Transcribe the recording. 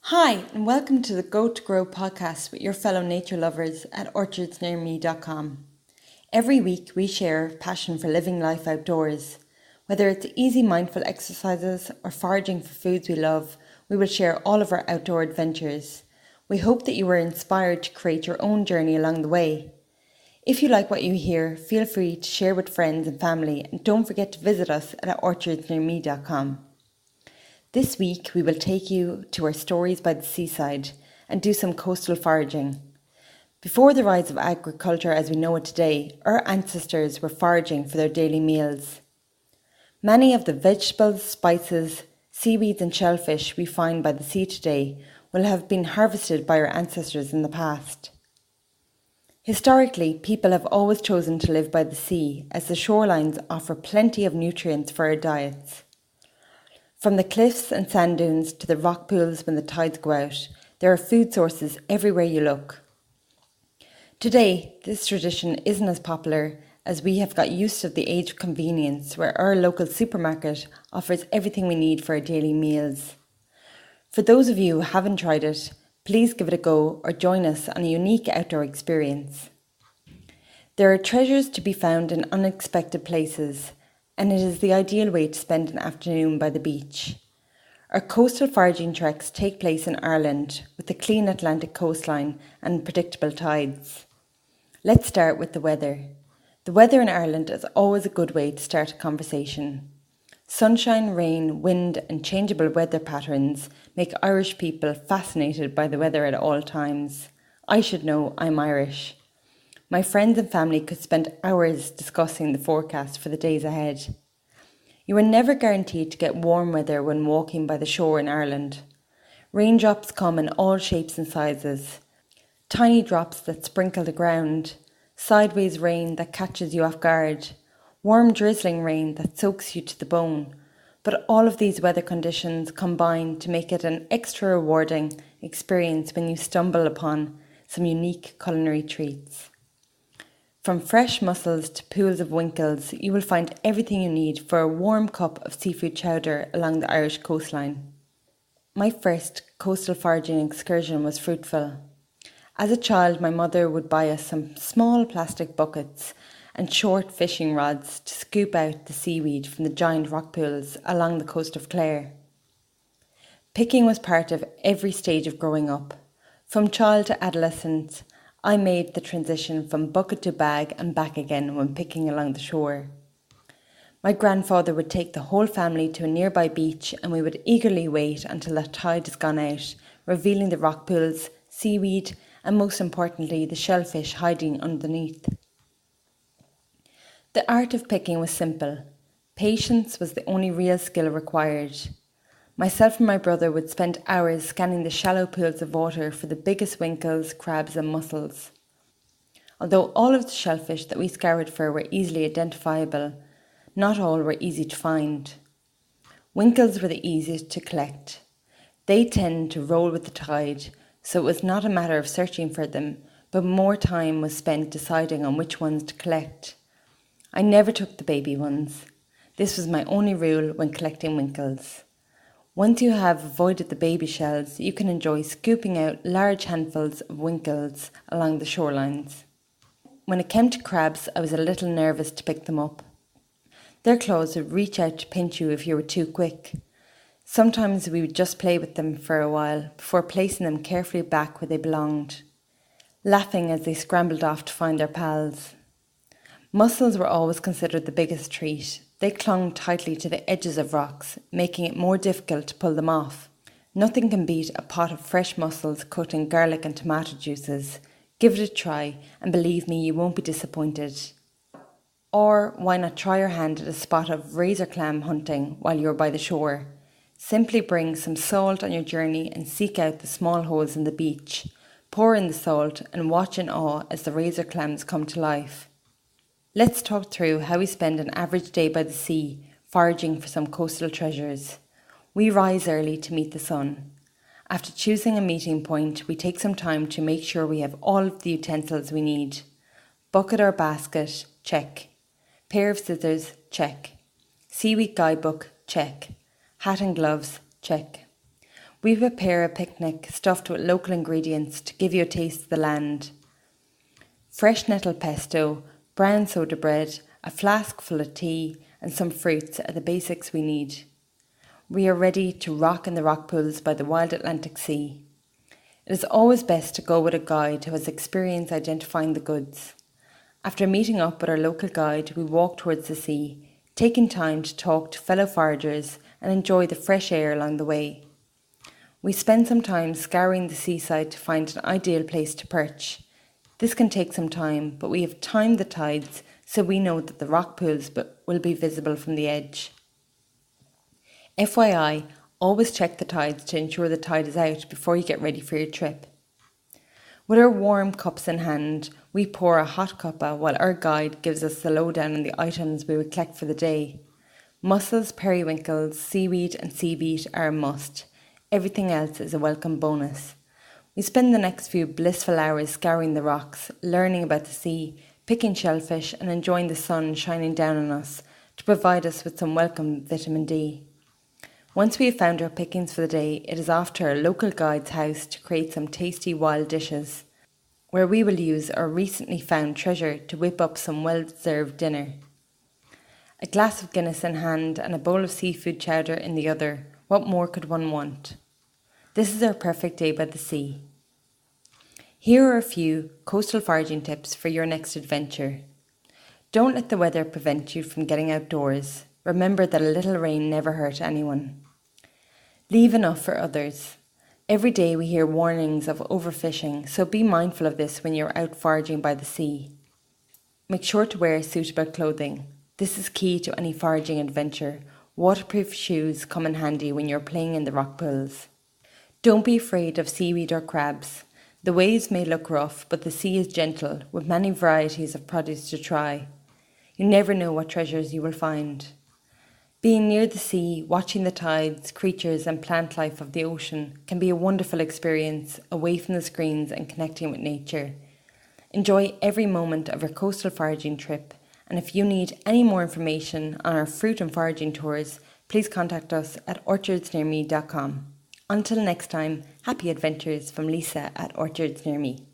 Hi, and welcome to the Go to Grow podcast with your fellow nature lovers at orchardsnearme.com. Every week we share our passion for living life outdoors. Whether it's easy mindful exercises or foraging for foods we love, we will share all of our outdoor adventures. We hope that you are inspired to create your own journey along the way. If you like what you hear, feel free to share with friends and family, and don't forget to visit us at orchardsnearme.com. This week we will take you to our stories by the seaside and do some coastal foraging. Before the rise of agriculture as we know it today, our ancestors were foraging for their daily meals. Many of the vegetables, spices, seaweeds and shellfish we find by the sea today will have been harvested by our ancestors in the past. Historically, people have always chosen to live by the sea as the shorelines offer plenty of nutrients for our diets. From the cliffs and sand dunes to the rock pools when the tides go out, there are food sources everywhere you look. Today, this tradition isn't as popular as we have got used to the age of convenience where our local supermarket offers everything we need for our daily meals. For those of you who haven't tried it, please give it a go or join us on a unique outdoor experience. There are treasures to be found in unexpected places, and it is the ideal way to spend an afternoon by the beach. Our coastal foraging treks take place in Ireland with the clean Atlantic coastline and predictable tides. Let's start with the weather. The weather in Ireland is always a good way to start a conversation. Sunshine, rain, wind and changeable weather patterns make Irish people fascinated by the weather at all times. I should know I'm Irish. My friends and family could spend hours discussing the forecast for the days ahead. You are never guaranteed to get warm weather when walking by the shore in Ireland. Raindrops come in all shapes and sizes. Tiny drops that sprinkle the ground, sideways rain that catches you off guard, warm drizzling rain that soaks you to the bone. But all of these weather conditions combine to make it an extra rewarding experience when you stumble upon some unique culinary treats. From fresh mussels to pools of winkles, you will find everything you need for a warm cup of seafood chowder along the Irish coastline. My first coastal foraging excursion was fruitful. As a child, my mother would buy us some small plastic buckets and short fishing rods to scoop out the seaweed from the giant rock pools along the coast of Clare. Picking was part of every stage of growing up. From child to adolescence, I made the transition from bucket to bag and back again when picking along the shore. My grandfather would take the whole family to a nearby beach and we would eagerly wait until the tide has gone out, revealing the rock pools, seaweed and most importantly the shellfish hiding underneath. The art of picking was simple. Patience was the only real skill required. Myself and my brother would spend hours scanning the shallow pools of water for the biggest winkles, crabs and mussels. Although all of the shellfish that we scoured for were easily identifiable, not all were easy to find. Winkles were the easiest to collect. They tend to roll with the tide, so it was not a matter of searching for them, but more time was spent deciding on which ones to collect. I never took the baby ones. This was my only rule when collecting winkles. Once you have avoided the baby shells, you can enjoy scooping out large handfuls of winkles along the shorelines. When it came to crabs, I was a little nervous to pick them up. Their claws would reach out to pinch you if you were too quick. Sometimes we would just play with them for a while before placing them carefully back where they belonged, laughing as they scrambled off to find their pals. Mussels were always considered the biggest treat. They clung tightly to the edges of rocks, making it more difficult to pull them off. Nothing can beat a pot of fresh mussels cooked in garlic and tomato juices. Give it a try and believe me, you won't be disappointed. Or why not try your hand at a spot of razor clam hunting while you're by the shore? Simply bring some salt on your journey and seek out the small holes in the beach. Pour in the salt and watch in awe as the razor clams come to life. Let's talk through how we spend an average day by the sea, foraging for some coastal treasures. We rise early to meet the sun. After choosing a meeting point, we take some time to make sure we have all of the utensils we need. Bucket or basket, check. Pair of scissors, check. Seaweed guidebook, check. Hat and gloves, check. We prepare a picnic stuffed with local ingredients to give you a taste of the land. Fresh nettle pesto, brown soda bread, a flask full of tea, and some fruits are the basics we need. We are ready to rock in the rock pools by the wild Atlantic Sea. It is always best to go with a guide who has experience identifying the goods. After meeting up with our local guide, we walk towards the sea, taking time to talk to fellow foragers and enjoy the fresh air along the way. We spend some time scouring the seaside to find an ideal place to perch. This can take some time, but we have timed the tides so we know that the rock pools will be visible from the edge. FYI, always check the tides to ensure the tide is out before you get ready for your trip. With our warm cups in hand, we pour a hot cuppa while our guide gives us the lowdown on the items we would collect for the day. Mussels, periwinkles, seaweed and sea beet are a must. Everything else is a welcome bonus. We spend the next few blissful hours scouring the rocks, learning about the sea, picking shellfish and enjoying the sun shining down on us to provide us with some welcome vitamin D. Once we have found our pickings for the day, it is off to our local guide's house to create some tasty wild dishes, where we will use our recently found treasure to whip up some well-deserved dinner. A glass of Guinness in hand and a bowl of seafood chowder in the other, what more could one want? This is our perfect day by the sea. Here are a few coastal foraging tips for your next adventure. Don't let the weather prevent you from getting outdoors. Remember that a little rain never hurt anyone. Leave enough for others. Every day we hear warnings of overfishing, so be mindful of this when you're out foraging by the sea. Make sure to wear suitable clothing. This is key to any foraging adventure. Waterproof shoes come in handy when you're playing in the rock pools. Don't be afraid of seaweed or crabs. The waves may look rough, but the sea is gentle, with many varieties of produce to try. You never know what treasures you will find. Being near the sea, watching the tides, creatures and plant life of the ocean can be a wonderful experience away from the screens and connecting with nature. Enjoy every moment of your coastal foraging trip, and if you need any more information on our fruit and foraging tours, please contact us at orchardsnearme.com. Until next time, happy adventures from Lisa at Orchards Near Me.